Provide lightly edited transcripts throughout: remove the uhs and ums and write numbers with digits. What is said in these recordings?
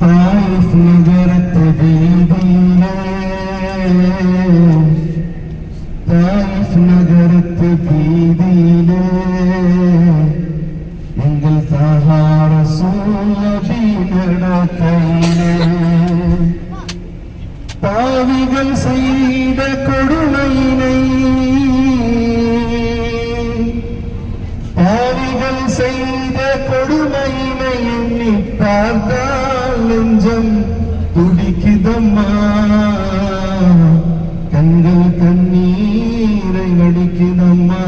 தாயிஃப் நகரத்து வீதியிலே தாயிஃப் நகரத்து வீதியிலே எங்கள் தாஹா ரசூல் நபி நடக்கையிலே பாவிகள் செய்த கொடுமையினை பாவிகள் செய்த கொடுமையினை எண்ணி பார்த்தால் நெஞ்சம் துடிக்குதம்மா கண்கள் கண்ணீரை வடிக்குதம்மா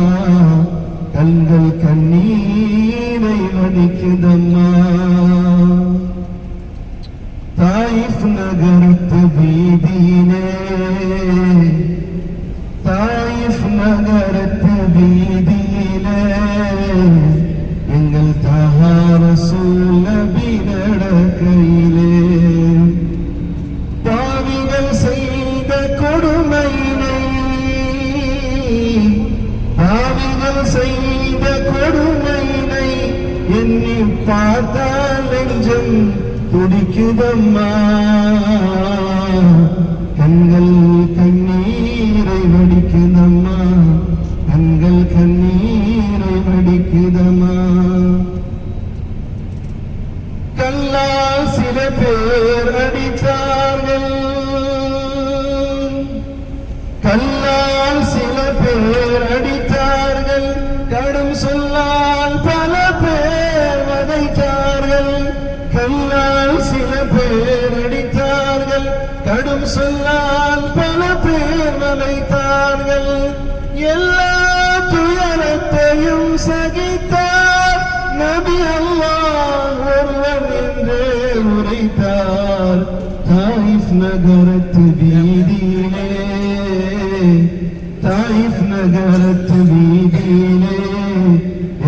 கண்கள் கண்ணீரை வடிக்குதம்மா தாயிஃப் நகரத்து வீதியிலே தாயிஃப் நகரத்து வீதியிலே எங்கள் தாஹா ரசூல் நபி நடக்கையிலே பாவிகள் செய்த கொடுமையினை பாவிகள் செய்த கொடுமையினை எண்ணி பார்த்தால் நெஞ்சம் துடிக்குதம்மா கண்கள் கண்ணீரை வடிக்குதம்மா கண்கள் கண்ணீரை வடிக்குதம்மா கல்லால் சில பேர் அடித்தார்கள் கல்லால் சில பேர் அடித்தார்கள் கடும் சொல்லால் பல பேர் வதைத்தார்கள் கல்லால் சில பேர் அடித்தார்கள் கடும் சொல்லால் பல பேர் வதைத்தார்கள் எல்லா துயரத்தையும் சகித்தார் நபி அல்லாஹ் ஒருவன் என்றே உரைத்தார் தாயிஃப் நகரத்து வீதியிலே தாயிஃப் நகரத்து வீதியிலே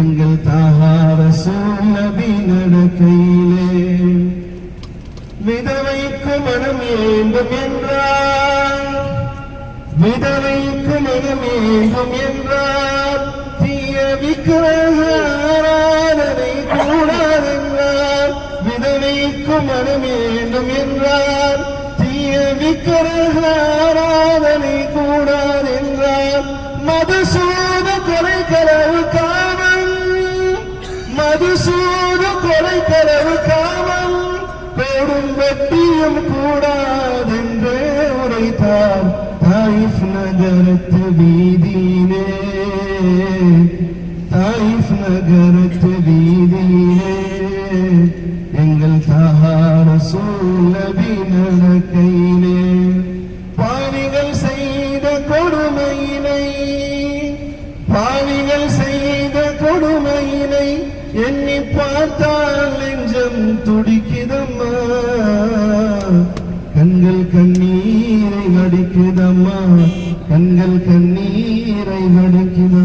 எங்கள் தாஹா ரசூல் நபி நடக்கையிலே விதவைக்கு மனம் ஏண்டும் என்றார் விதவைக்கு மனம் ஏண்டும் என்றார் தீய விக்கிரக ஆராதனை கூடாதென்றார் விதவைக்கு மனம் ஏண்டும் என்றார் தீய விக்கிரக ஆராதனை கூடாதென்றார் மதுசூத கொலை களவு காமம் மதுசூத கொலை களவு காமம் போடும் வெட்டியும் கூடாதென்றே உரைத்தார் தாயிஃப் நகரத்து வீதியிலே தாயிஃப் நகரத்து வீதியிலே எங்கள் தாஹா ரசூல் நபி நடக்கையிலே பாவிகள் செய்த கொடுமையினை பாவிகள் செய்த கொடுமையினை எண்ணி பார்த்தால் நெஞ்சம் துடிக்குதம்மா கண்கள் கண்ணீரை வடிக்குதம்மா கண்கள் கண்ணீரை வடிக்குதம்மா